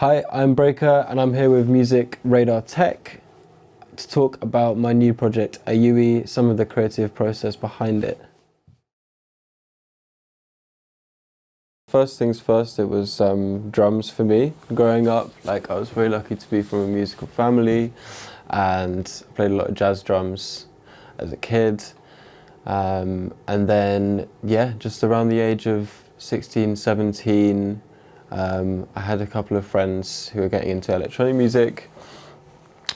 Hi, I'm Breaka and I'm here with Music Radar Tech to talk about my new project Aeoui, some of the creative process behind it. First things first, it was drums for me. Growing up, I was very lucky to be from a musical family and I played a lot of jazz drums as a kid. And then, just around the age of 16, 17, I had a couple of friends who were getting into electronic music.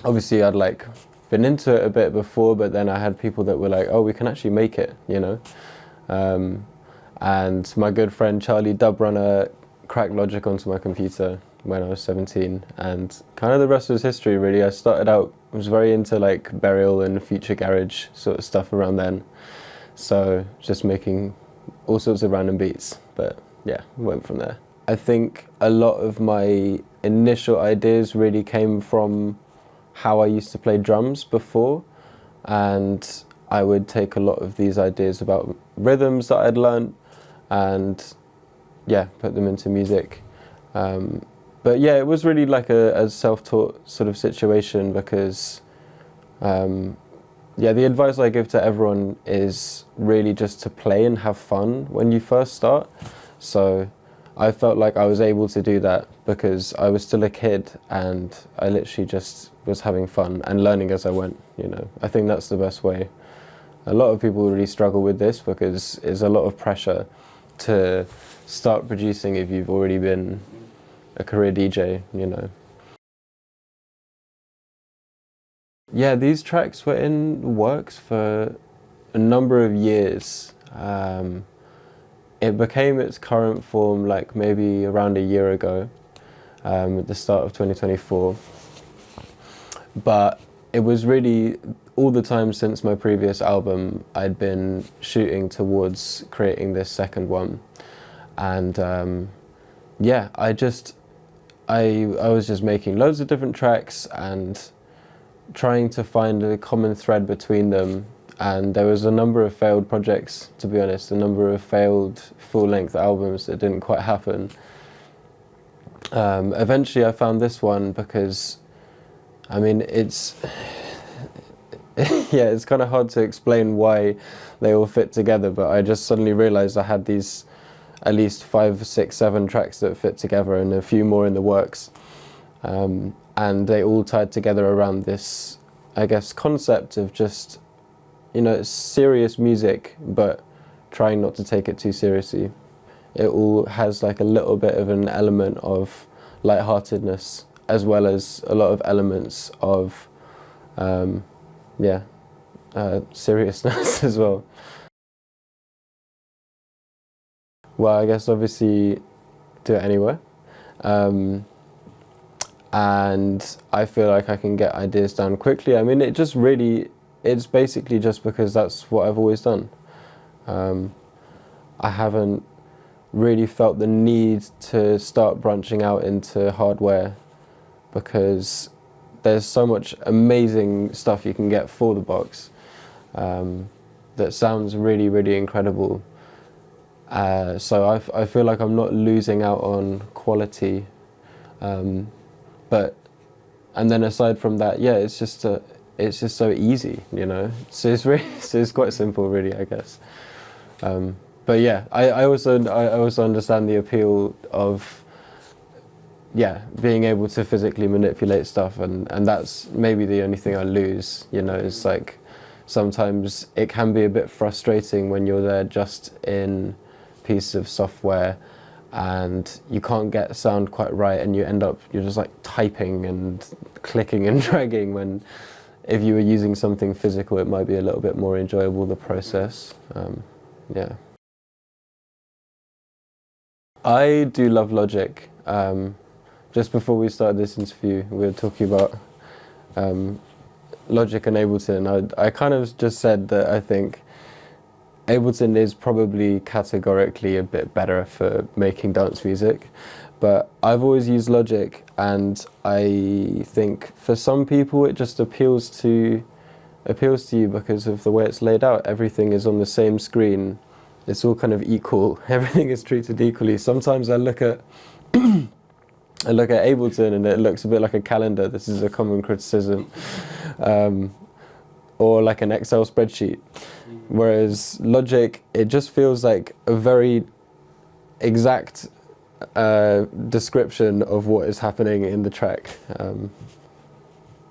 Obviously, I'd been into it a bit before, but then I had people that were like, "Oh, we can actually make it," you know. And my good friend Charlie Dubrunner cracked Logic onto my computer when I was 17, and kind of the rest was history, really. I started out, I was very into Burial and Future Garage sort of stuff around then, so just making all sorts of random beats, but yeah, went from there. I think a lot of my initial ideas really came from how I used to play drums before, and I would take a lot of these ideas about rhythms that I'd learned and put them into music. But yeah, it was really like a self-taught sort of situation because the advice I give to everyone is really just to play and have fun when you first start. So I felt like I was able to do that because I was still a kid and I literally just was having fun and learning as I went, you know. I think that's the best way. A lot of people really struggle with this because there's a lot of pressure to start producing if you've already been a career DJ, you know. Yeah, these tracks were in works for a number of years. It became its current form maybe around a year ago, at the start of 2024. But it was really all the time since my previous album, I'd been shooting towards creating this second one. And I was just making loads of different tracks and trying to find a common thread between them. And there was a number of failed projects, to be honest, a number of failed full-length albums that didn't quite happen. Eventually I found this one because, I mean, it's it's kind of hard to explain why they all fit together, but I just suddenly realized I had these at least 5, 6, 7 tracks that fit together and a few more in the works. And they all tied together around this, I guess, concept of just, you know, it's serious music, but trying not to take it too seriously. It all has a little bit of an element of lightheartedness, as well as a lot of elements of, seriousness as well. Well, I guess obviously do it anywhere. And I feel like I can get ideas down quickly. I mean, it's basically just because that's what I've always done. I haven't really felt the need to start branching out into hardware because there's so much amazing stuff you can get for the box that sounds really, really incredible. So I feel like I'm not losing out on quality. And then aside from that, it's just so easy, you know. So it's quite simple, really, I guess. But yeah, I also understand the appeal of being able to physically manipulate stuff, and that's maybe the only thing I lose, you know. It's sometimes it can be a bit frustrating when you're there just in a piece of software and you can't get sound quite right and you're just typing and clicking and dragging, when if you were using something physical it might be a little bit more enjoyable, the process. I do love Logic. Just before we started this interview we were talking about Logic and Ableton. I kind of just said that I think Ableton is probably categorically a bit better for making dance music, but I've always used Logic, and I think for some people it just appeals to you because of the way it's laid out. Everything is on the same screen, it's all kind of equal, everything is treated equally. Sometimes I look at I look at Ableton and it looks a bit like a calendar. This is a common criticism. Or like an Excel spreadsheet. Whereas Logic, it just feels like a very exact description of what is happening in the track.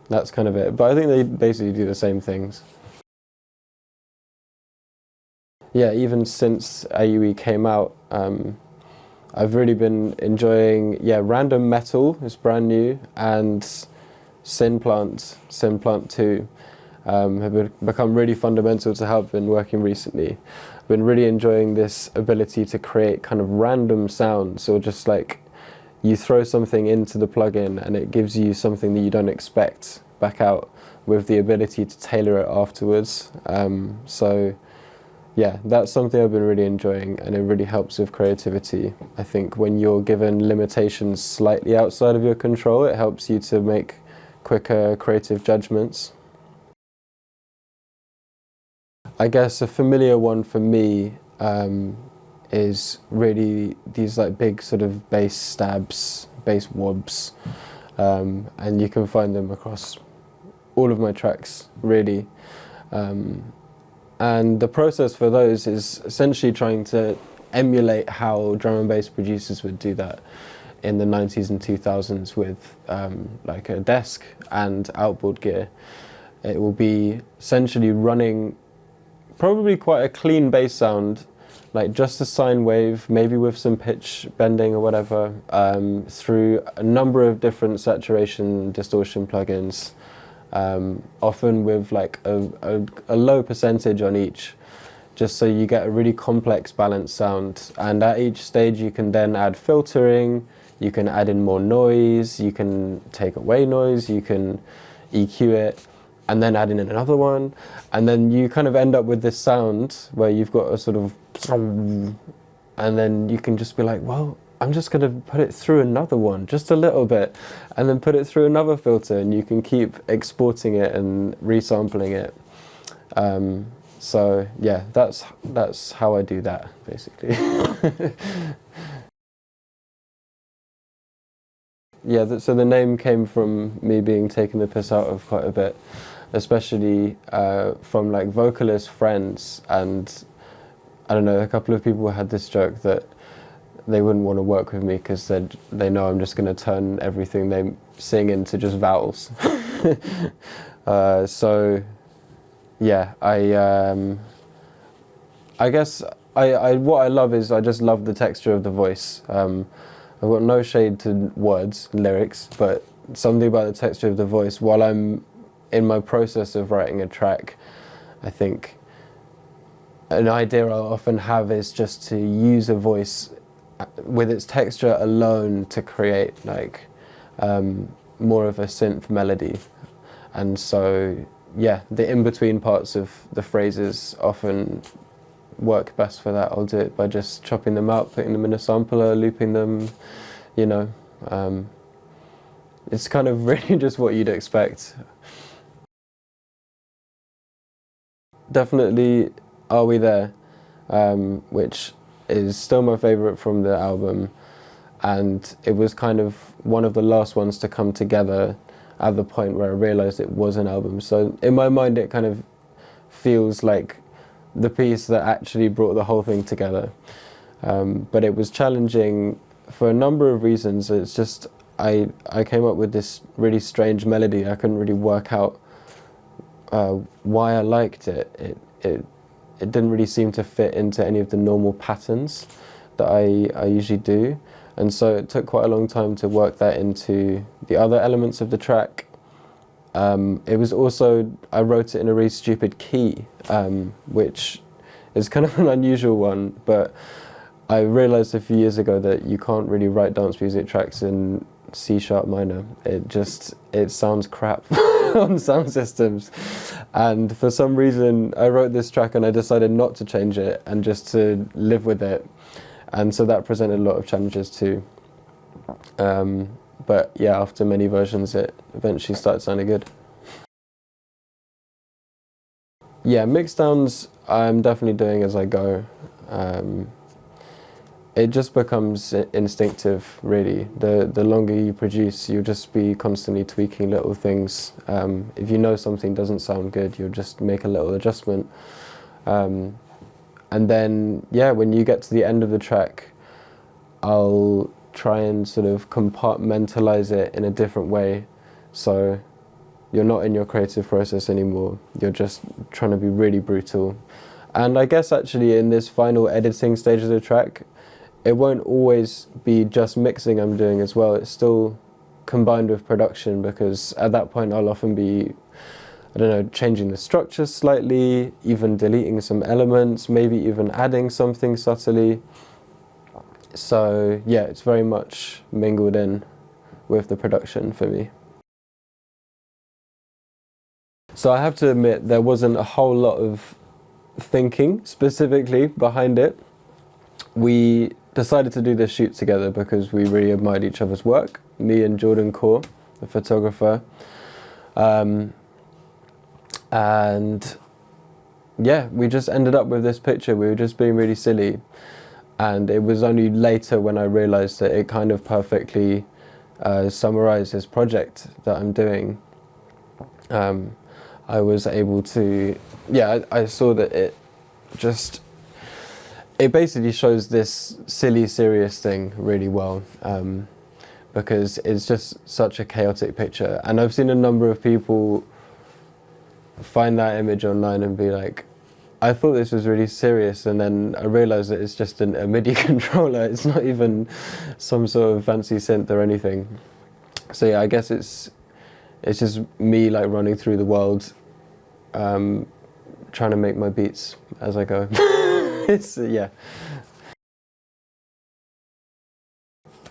That's kind of it. But I think they basically do the same things. Yeah, even since Aeoui came out, I've really been enjoying, Random Metal is brand new, and Synplant 2 have become really fundamental to how I've been working recently. I've been really enjoying this ability to create kind of random sounds, or just like you throw something into the plugin and it gives you something that you don't expect back out, with the ability to tailor it afterwards. So yeah, that's something I've been really enjoying, and it really helps with creativity. I think when you're given limitations slightly outside of your control, it helps you to make quicker creative judgments. I guess a familiar one for me is really these like big sort of bass stabs, bass wobs, and you can find them across all of my tracks, really. And the process for those is essentially trying to emulate how drum and bass producers would do that in the 90s and 2000s with like a desk and outboard gear. It will be essentially running probably quite a clean bass sound, like just a sine wave, maybe with some pitch bending or whatever, through a number of different saturation distortion plugins, often with like a low percentage on each, just so you get a really complex balanced sound. And at each stage you can then add filtering, you can add in more noise, you can take away noise, you can EQ it, and then add in another one, and then you kind of end up with this sound where you've got a sort of, and then you can just be like, well, I'm just going to put it through another one, just a little bit, and then put it through another filter, and you can keep exporting it and resampling it. So yeah, that's how I do that, basically. Yeah, so the name came from me being taken the piss out of quite a bit, especially from like vocalist friends, and I don't know, a couple of people had this joke that they wouldn't want to work with me because they know I'm just going to turn everything they sing into just vowels. So yeah, I guess what I love is I just love the texture of the voice. I've got no shade to words, lyrics, but something about the texture of the voice. While I'm in my process of writing a track, I think an idea I'll often have is just to use a voice with its texture alone to create like more of a synth melody. And so yeah, the in-between parts of the phrases often work best for that. I'll do it by just chopping them out, putting them in a sampler, looping them, you know. It's kind of really just what you'd expect. Definitely Are We There, which is still my favourite from the album, and it was kind of one of the last ones to come together at the point where I realised it was an album. So in my mind it kind of feels like the piece that actually brought the whole thing together. But it was challenging for a number of reasons. It's just I came up with this really strange melody. I couldn't really work out why I liked it. It didn't really seem to fit into any of the normal patterns that I usually do. And so it took quite a long time to work that into the other elements of the track. It was also, I wrote it in a really stupid key, which is kind of an unusual one, but I realized a few years ago that you can't really write dance music tracks in C# minor. It sounds crap on sound systems. And for some reason, I wrote this track and I decided not to change it and just to live with it. And so that presented a lot of challenges too. But yeah, after many versions, it eventually started sounding good. Yeah, mixdowns I'm definitely doing as I go. it just becomes instinctive, really. The longer you produce, you'll just be constantly tweaking little things. If you know something doesn't sound good, you'll just make a little adjustment. And then, yeah, when you get to the end of the track, I'll try and sort of compartmentalize it in a different way. So you're not in your creative process anymore. You're just trying to be really brutal. And I guess actually in this final editing stage of the track, it won't always be just mixing I'm doing as well. It's still combined with production, because at that point I'll often be, I don't know, changing the structure slightly, even deleting some elements, maybe even adding something subtly. So yeah, it's very much mingled in with the production for me. So I have to admit, there wasn't a whole lot of thinking specifically behind it. We decided to do this shoot together because we really admired each other's work, me and Jordan Kaur, the photographer. And yeah, we just ended up with this picture. We were just being really silly. And it was only later when I realized that it kind of perfectly summarized this project that I'm doing. I was able to, yeah, I saw that it basically shows this silly, serious thing really well, because it's just such a chaotic picture. And I've seen a number of people find that image online and be like, I thought this was really serious, and then I realized that it's just a MIDI controller. It's not even some sort of fancy synth or anything. So yeah, I guess it's just me like running through the world, trying to make my beats as I go. Yeah.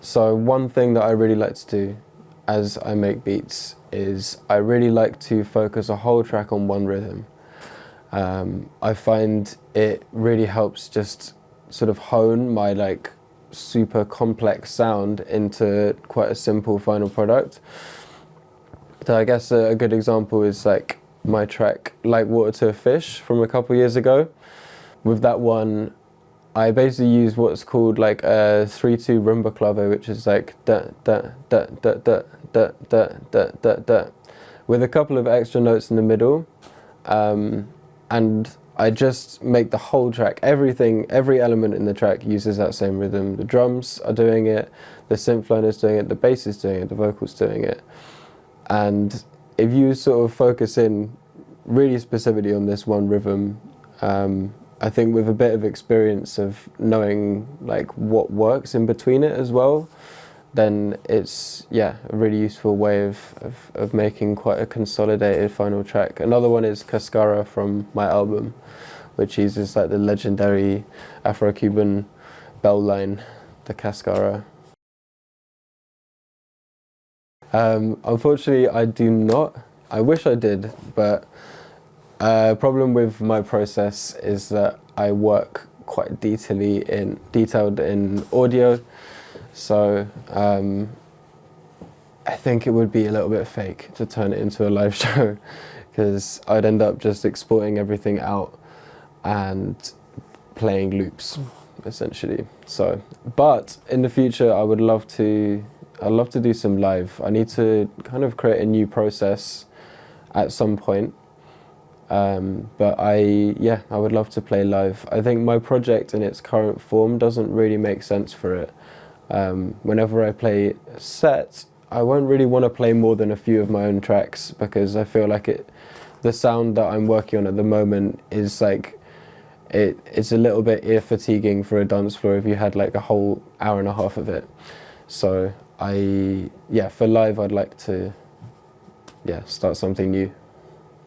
So one thing that I really like to do as I make beats is I really like to focus a whole track on one rhythm. I find it really helps just sort of hone my like super complex sound into quite a simple final product. So I guess a good example is like my track Like Water to a Fish from a couple years ago. With that one, I basically used what's called like a 3/2 rumba clave, which is like da da da da da da da da da da, with a couple of extra notes in the middle, and I just make the whole track, every element in the track uses that same rhythm. The drums are doing it, the synth line is doing it, the bass is doing it, the vocals doing it, and if you sort of focus in really specifically on this one rhythm, I think with a bit of experience of knowing like what works in between it as well, then it's, yeah, a really useful way of making quite a consolidated final track. Another one is Cascara from my album, which uses like the legendary Afro-Cuban bell line, the Cascara. Unfortunately, I do not. I wish I did, but problem with my process is that I work quite detailed in audio, so I think it would be a little bit fake to turn it into a live show, because I'd end up just exporting everything out and playing loops, essentially. So, but in the future, I'd love to do some live. I need to kind of create a new process at some point. But I would love to play live. I think my project in its current form doesn't really make sense for it. Whenever I play a set, I won't really want to play more than a few of my own tracks, because I feel like the sound that I'm working on at the moment is like, it's a little bit ear fatiguing for a dance floor if you had like a whole hour and a half of it. So for live I'd like to start something new.